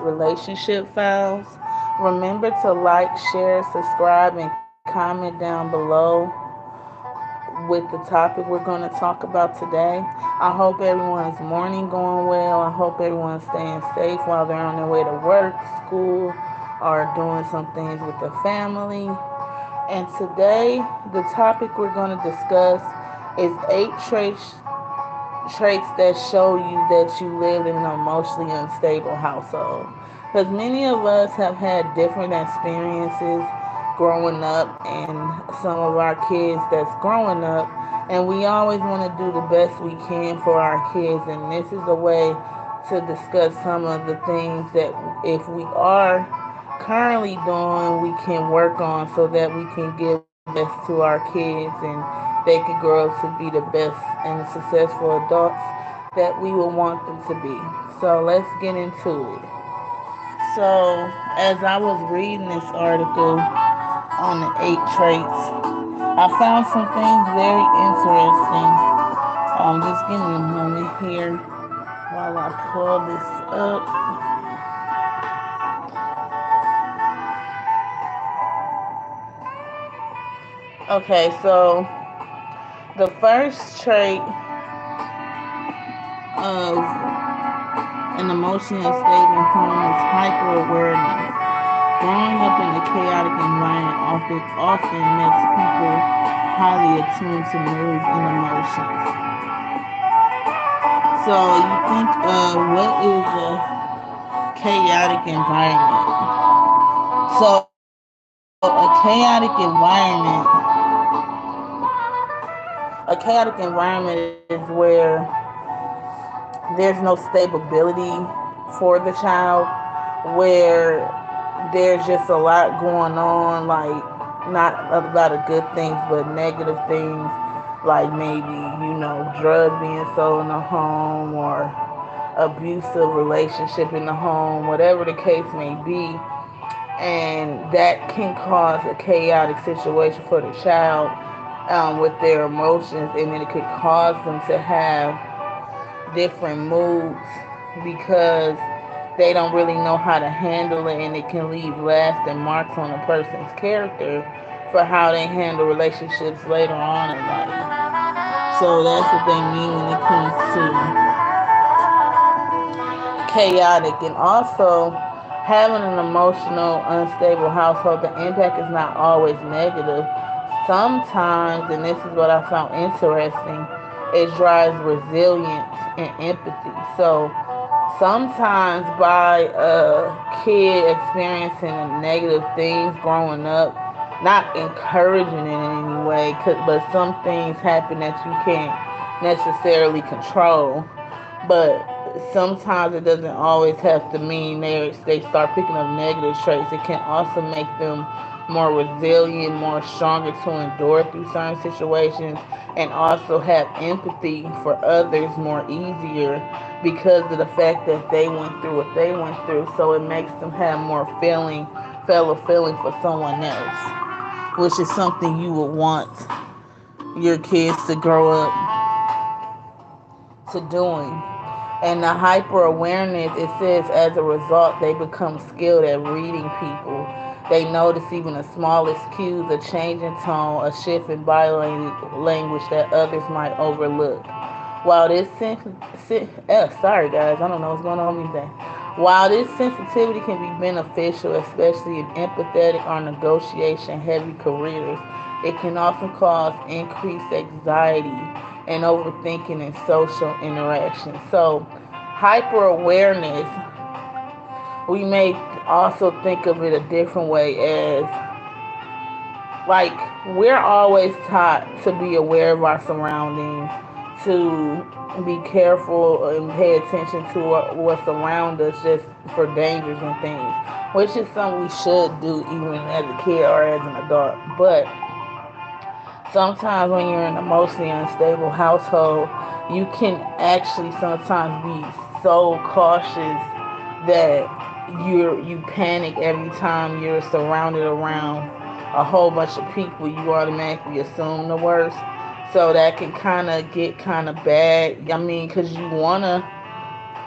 Relationship Files. Remember to like, share, subscribe, and comment down below with the topic we're going to talk about today. I hope everyone's morning going well. I hope everyone's staying safe while they're on their way to work, school, or doing some things with their family. And today, the topic we're going to discuss is 8 traits that show you that you live in an emotionally unstable household. Because many of us have had different experiences growing up, and some of our kids that's growing up, and we always want to do the best we can for our kids. And this is a way to discuss some of the things that, if we are currently doing, we can work on so that we can give the best to our kids and they can grow up to be the best and successful adults that we would want them to be. So let's get into it. So, as I was reading this article on the 8 traits, I found some things very interesting. Just give me a moment here while I pull this up. Okay, so the first trait of an emotionally unstable home is hyper awareness. Growing up in a chaotic environment often makes people highly attuned to moods and emotions. So you think, what is a chaotic environment? So a chaotic environment is where there's no stability for the child, where there's just a lot going on, like not a lot of good things, but negative things, like maybe, drugs being sold in the home or abusive relationship in the home, whatever the case may be. And that can cause a chaotic situation for the child, with their emotions, and then it could cause them to have different moods because they don't really know how to handle it, and it can leave lasting marks on a person's character for how they handle relationships later on in life. So that's what they mean when it comes to chaotic. And also, having an emotional unstable household, the impact is not always negative. Sometimes, and this is what I found interesting, it drives resilience and empathy. So sometimes by a kid experiencing negative things growing up, not encouraging it in any way, but some things happen that you can't necessarily control. But sometimes it doesn't always have to mean they start picking up negative traits. It can also make them more resilient, more stronger to endure through certain situations, and also have empathy for others more easier because of the fact that they went through what they went through. So it makes them have more fellow feeling for someone else, which is something you would want your kids to grow up to doing. And the hyper awareness, it says, as a result, they become skilled at reading people. They notice even the smallest cues, a change in tone, a shift in body language that others might overlook. While this sorry guys, I don't know what's going on with me today. While this sensitivity can be beneficial, especially in empathetic or negotiation-heavy careers, it can also cause increased anxiety and overthinking in social interactions. So, hyper awareness, we may also think of it a different way as, like, we're always taught to be aware of our surroundings, to be careful and pay attention to what's around us just for dangers and things, which is something we should do even as a kid or as an adult. But sometimes when you're in an emotionally unstable household, you can actually sometimes be so cautious that you panic every time you're surrounded around a whole bunch of people. You automatically assume the worst. So that can kind of get kind of bad. I mean, because you want to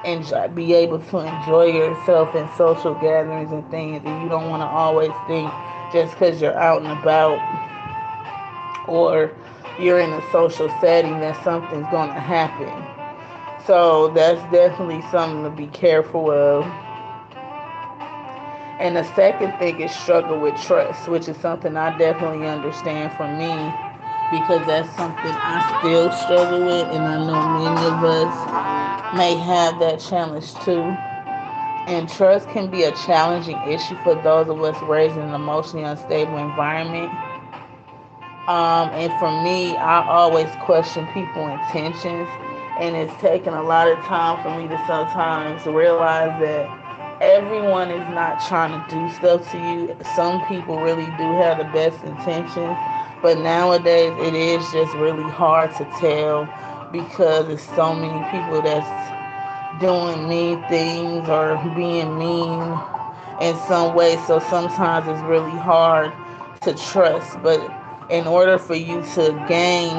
and be able to enjoy yourself in social gatherings and things, and you don't want to always think just because you're out and about or you're in a social setting that something's going to happen. So that's definitely something to be careful of. And the second thing is struggle with trust, which is something I definitely understand for me because that's something I still struggle with, and I know many of us may have that challenge too. And trust can be a challenging issue for those of us raised in an emotionally unstable environment. And for me, I always question people's intentions, and it's taken a lot of time for me to sometimes realize that everyone is not trying to do stuff to you. Some people really do have the best intentions, but nowadays it is just really hard to tell because there's so many people that's doing mean things or being mean in some way. So sometimes it's really hard to trust. But in order for you to gain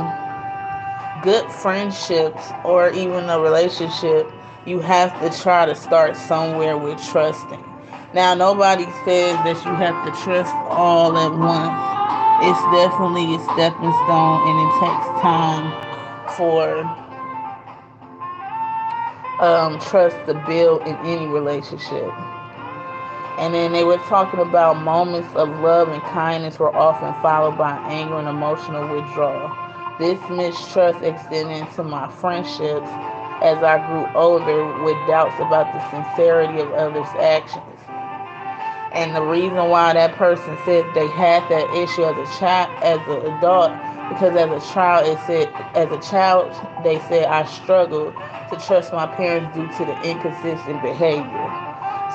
good friendships or even a relationship, you have to try to start somewhere with trusting. Now, nobody says that you have to trust all at once. It's definitely a stepping stone, and it takes time for trust to build in any relationship. And then they were talking about moments of love and kindness were often followed by anger and emotional withdrawal. This mistrust extended into my friendships as I grew older with doubts about the sincerity of others' actions. And the reason why that person said they had that issue as a child, as an adult, because as a child, they said I struggled to trust my parents due to the inconsistent behavior.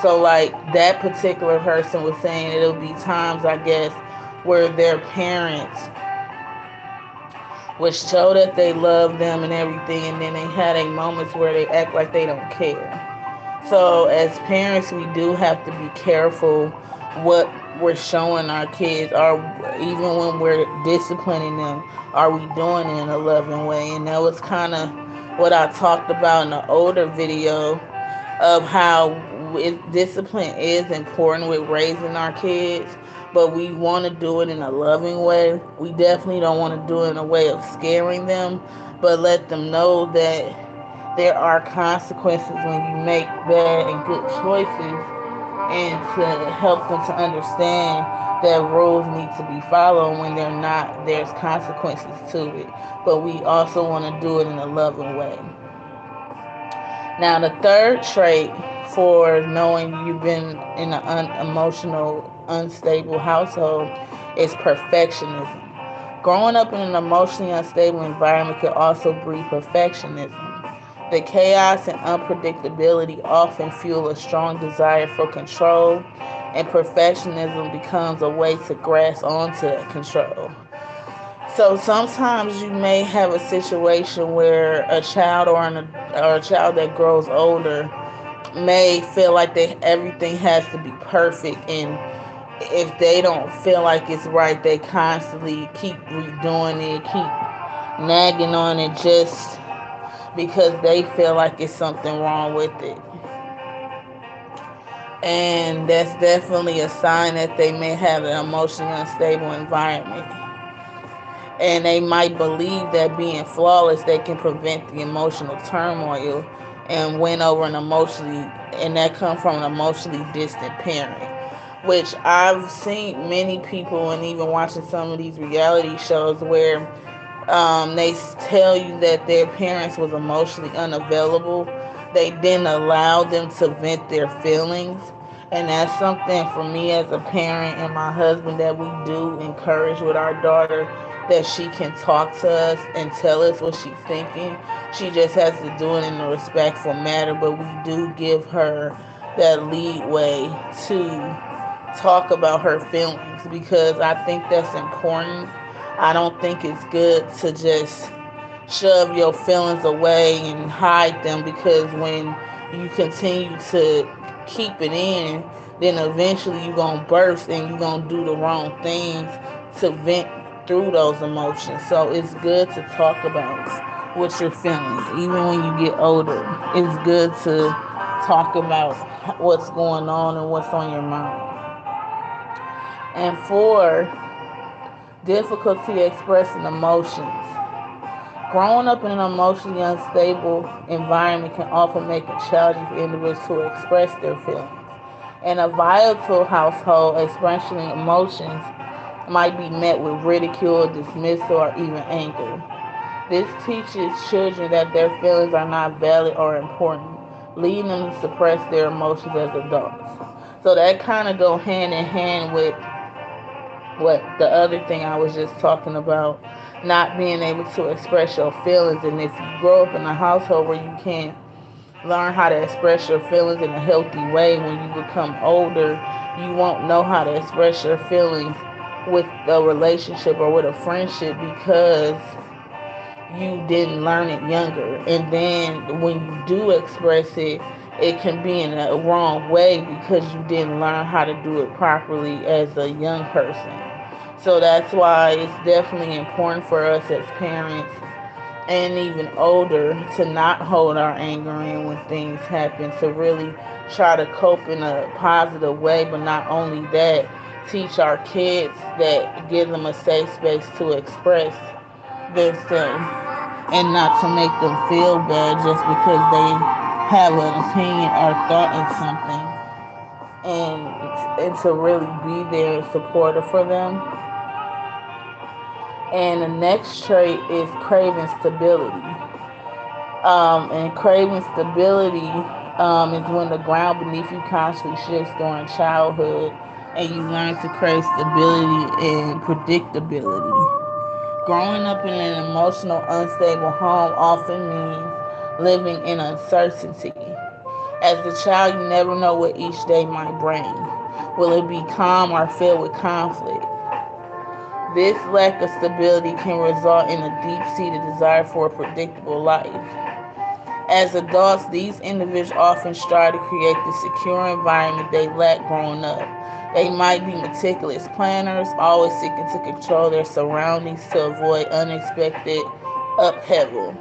So like that particular person was saying, it'll be times I guess where their parents would show that they love them and everything, and then they had a moments where they act like they don't care. So as parents, we do have to be careful what we're showing our kids, or even when we're disciplining them, are we doing it in a loving way? And that was kind of what I talked about in the older video of how discipline is important with raising our kids, but we want to do it in a loving way. We definitely don't want to do it in a way of scaring them, but let them know that there are consequences when you make bad and good choices, and to help them to understand that rules need to be followed. When they're not, there's consequences to it, but we also want to do it in a loving way. Now, the third trait for knowing you've been in an emotional, unstable household is perfectionism. Growing up in an emotionally unstable environment can also breed perfectionism. The chaos and unpredictability often fuel a strong desire for control, and perfectionism becomes a way to grasp onto that control. So sometimes you may have a situation where a child or a child that grows older may feel like everything has to be perfect, and if they don't feel like it's right, they constantly keep redoing it, keep nagging on it just because they feel like it's something wrong with it. And that's definitely a sign that they may have an emotionally unstable environment. And they might believe that being flawless, they can prevent the emotional turmoil and win over an emotionally, and that comes from an emotionally distant parent. Which I've seen many people, and even watching some of these reality shows where they tell you that their parents was emotionally unavailable. They didn't allow them to vent their feelings. And that's something for me as a parent and my husband that we do encourage with our daughter, that she can talk to us and tell us what she's thinking. She just has to do it in a respectful manner, but we do give her that leeway to talk about her feelings because I think that's important. I don't think it's good to just shove your feelings away and hide them, because when you continue to keep it in, then eventually you're going to burst and you're going to do the wrong things to vent through those emotions. So it's good to talk about. with your feelings. Even when you get older, it's good to talk about what's going on and what's on your mind. And four, difficulty expressing emotions. Growing up in an emotionally unstable environment can often make it challenging for individuals to express their feelings. In a volatile household, expressing emotions might be met with ridicule, dismissal, or even anger. This teaches children that their feelings are not valid or important, leading them to suppress their emotions as adults. So that kind of go hand in hand with what the other thing I was just talking about, not being able to express your feelings. And if you grow up in a household where you can't learn how to express your feelings in a healthy way, when you become older, you won't know how to express your feelings with a relationship or with a friendship because you didn't learn it younger. And then when you do express it, it can be in a wrong way because you didn't learn how to do it properly as a young person. So that's why it's definitely important for us as parents and even older to not hold our anger in when things happen, to really try to cope in a positive way. But not only that, teach our kids that, give them a safe space to express themselves and not to make them feel bad just because they have an opinion or thought in something, and to really be there and supportive for them. And the next trait is craving stability. And craving stability is when the ground beneath you constantly shifts during childhood and you learn to crave stability and predictability. Growing up in an emotional, unstable home often means living in uncertainty. As a child, you never know what each day might bring. Will it be calm or filled with conflict? This lack of stability can result in a deep-seated desire for a predictable life. As adults, these individuals often strive to create the secure environment they lacked growing up. They might be meticulous planners, always seeking to control their surroundings to avoid unexpected upheaval.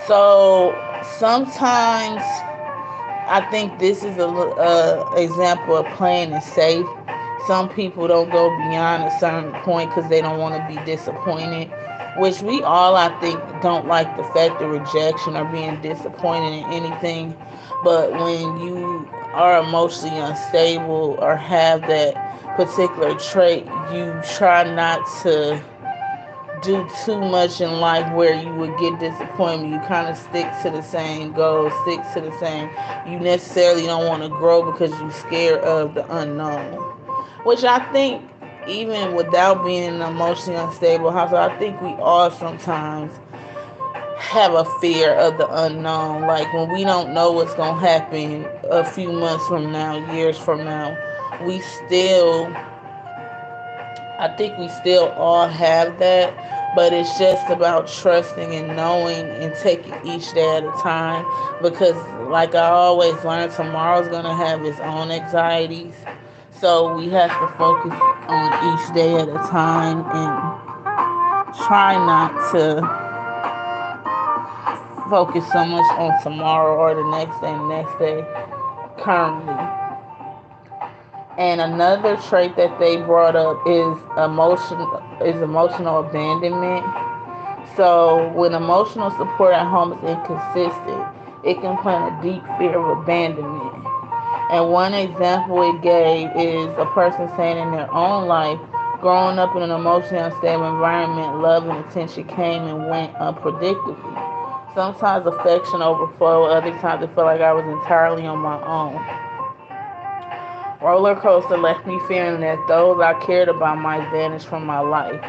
So sometimes I think this is a example of playing it safe. Some people don't go beyond a certain point because they don't want to be disappointed, which we all, I think, don't like the fact of rejection or being disappointed in anything. But when you are emotionally unstable or have that particular trait, you try not to do too much in life where you would get disappointment. You kind of stick to the same goal, stick to the same. You necessarily don't want to grow because you're scared of the unknown. Which I think, even without being in an emotionally unstable household, I think we all sometimes have a fear of the unknown. Like when we don't know what's going to happen a few months from now, years from now, we still I think we still all have that, but it's just about trusting and knowing and taking each day at a time. Because, like I always learn, tomorrow's gonna have its own anxieties. So we have to focus on each day at a time and try not to focus so much on tomorrow or the next day currently. And another trait that they brought up is emotional abandonment. So when emotional support at home is inconsistent, it can plant a deep fear of abandonment. And one example it gave is a person saying in their own life, growing up in an emotionally unstable environment, love and attention came and went unpredictably. Sometimes affection overflowed, other times it felt like I was entirely on my own. Roller coaster left me fearing that those I cared about might vanish from my life.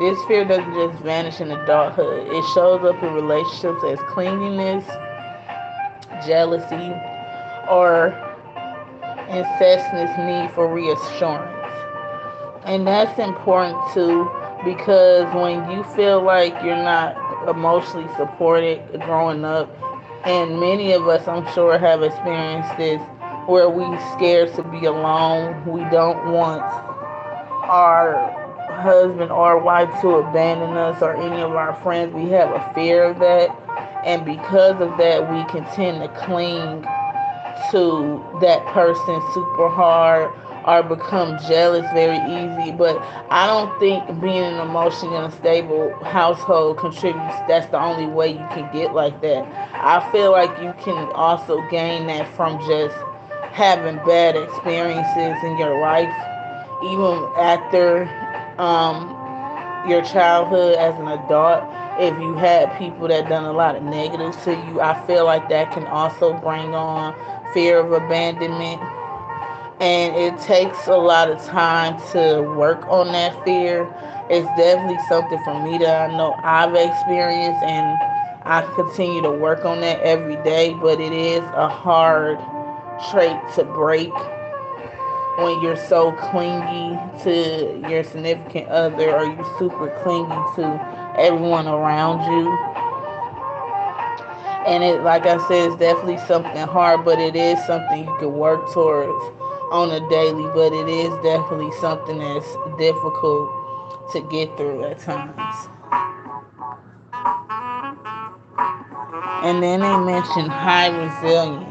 This fear doesn't just vanish in adulthood. It shows up in relationships as clinginess, jealousy, or incessant need for reassurance. And that's important too because when you feel like you're not emotionally supported growing up, and many of us, I'm sure, have experienced this, where we scared to be alone. We don't want our husband or wife to abandon us or any of our friends. We have a fear of that. And because of that, we can tend to cling to that person super hard or become jealous very easy. But I don't think being in an emotionally unstable household contributes. That's the only way you can get like that. I feel like you can also gain that from just having bad experiences in your life, even after your childhood as an adult. If you had people that done a lot of negatives to you, I feel like that can also bring on fear of abandonment. And it takes a lot of time to work on that fear. It's definitely something for me that I know I've experienced, and I continue to work on that every day. But it is a hard trait to break when you're so clingy to your significant other, or you super clingy to everyone around you. And it, like I said, it's definitely something hard, but it is something you can work towards on a daily. But it is definitely something that's difficult to get through at times. And then they mentioned high resilience.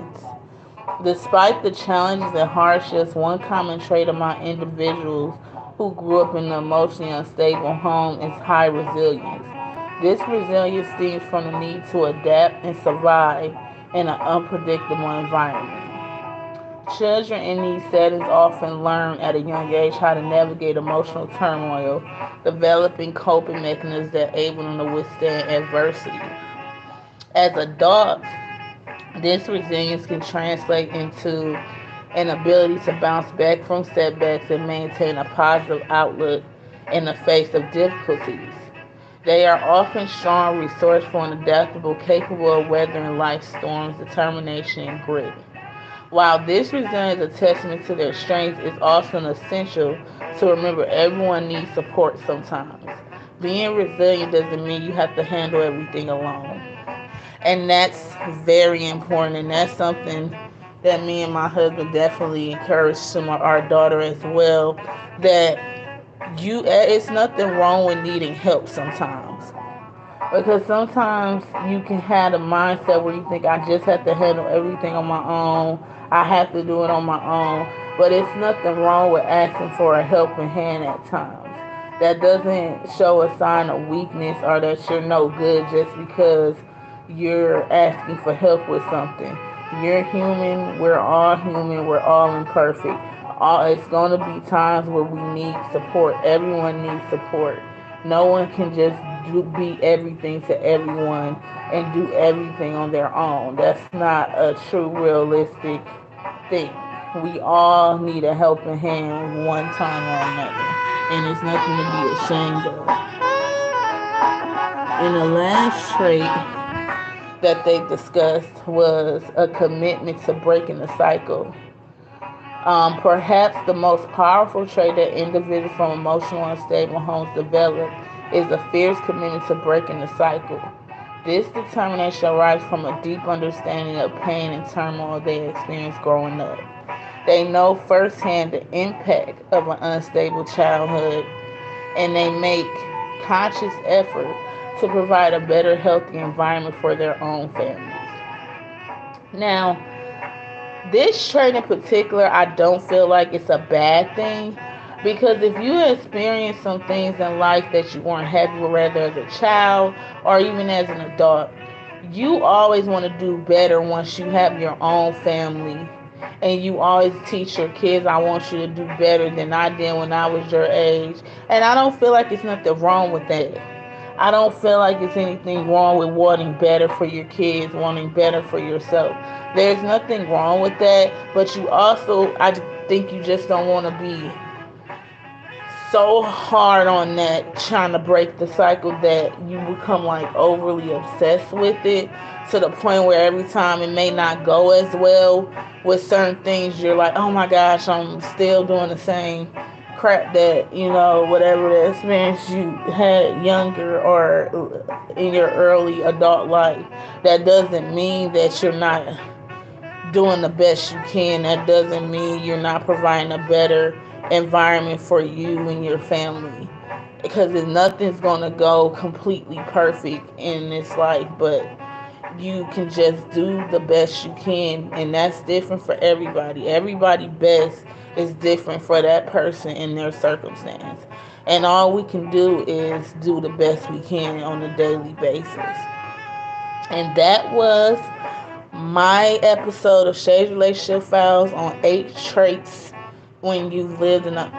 Despite the challenges and hardships, one common trait among individuals who grew up in an emotionally unstable home is high resilience. This resilience stems from the need to adapt and survive in an unpredictable environment. Children in these settings often learn at a young age how to navigate emotional turmoil, developing coping mechanisms that enable them to withstand adversity. As adults, this resilience can translate into an ability to bounce back from setbacks and maintain a positive outlook in the face of difficulties. They are often strong, resourceful, and adaptable, capable of weathering life's storms, determination, and grit. While this resilience is a testament to their strength, it's also essential to remember everyone needs support sometimes. Being resilient doesn't mean you have to handle everything alone. And that's very important, and that's something that me and my husband definitely encourage to our daughter as well, that it's nothing wrong with needing help sometimes, because sometimes you can have a mindset where you think I just have to handle everything on my own, I have to do it on my own. But it's nothing wrong with asking for a helping hand at times. That doesn't show a sign of weakness or that you're no good just because you're asking for help with something. You're human, we're all imperfect. It's going to be times where we need support. Everyone needs support. No one can just be everything to everyone and do everything on their own. That's not a true realistic thing. We all need a helping hand one time or another, and it's nothing to be ashamed of. And the last trait that they discussed was a commitment to breaking the cycle. Perhaps the most powerful trait that individuals from emotional unstable homes develop is a fierce commitment to breaking the cycle. This determination arises from a deep understanding of pain and turmoil they experienced growing up. They know firsthand the impact of an unstable childhood, and they make conscious effort to provide a better, healthy environment for their own families. Now, this trait in particular, I don't feel like it's a bad thing, because if you experience some things in life that you weren't happy with, whether as a child or even as an adult, you always want to do better once you have your own family. And you always teach your kids, I want you to do better than I did when I was your age. And I don't feel like it's nothing wrong with that. I don't feel like it's anything wrong with wanting better for your kids, wanting better for yourself. There's nothing wrong with that, but you also, I think you just don't want to be so hard on that, trying to break the cycle, that you become like overly obsessed with it to the point where every time it may not go as well with certain things, you're like, oh my gosh, I'm still doing the same crap that, whatever the experience you had younger or in your early adult life. That doesn't mean that you're not doing the best you can. That doesn't mean you're not providing a better environment for you and your family. because nothing's gonna go completely perfect in this life, but you can just do the best you can, and that's different for everybody. Everybody best is different for that person in their circumstance, and all we can do is do the best we can on a daily basis. And that was my episode of ShayS Relationship Files on 8 traits when you lived in an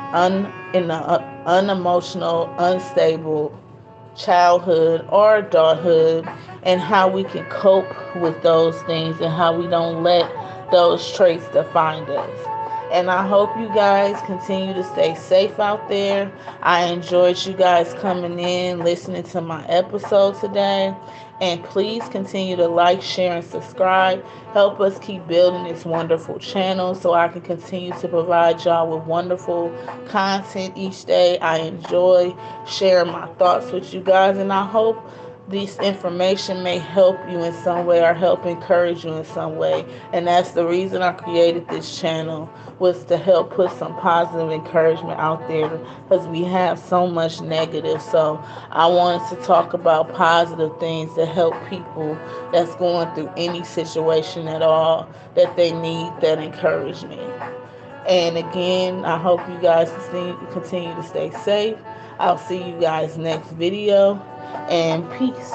unemotional, unstable childhood or adulthood, and how we can cope with those things and how we don't let those traits define us. And I hope you guys continue to stay safe out there. I enjoyed you guys coming in, listening to my episode today. And please continue to like, share, and subscribe. Help us keep building this wonderful channel so I can continue to provide y'all with wonderful content each day. I enjoy sharing my thoughts with you guys, and I hope this information may help you in some way or help encourage you in some way. And that's the reason I created this channel, was to help put some positive encouragement out there, because we have so much negative. So I wanted to talk about positive things to help people that's going through any situation at all, that they need that encouragement. And again, I hope you guys continue to stay safe. I'll see you guys next video, and peace.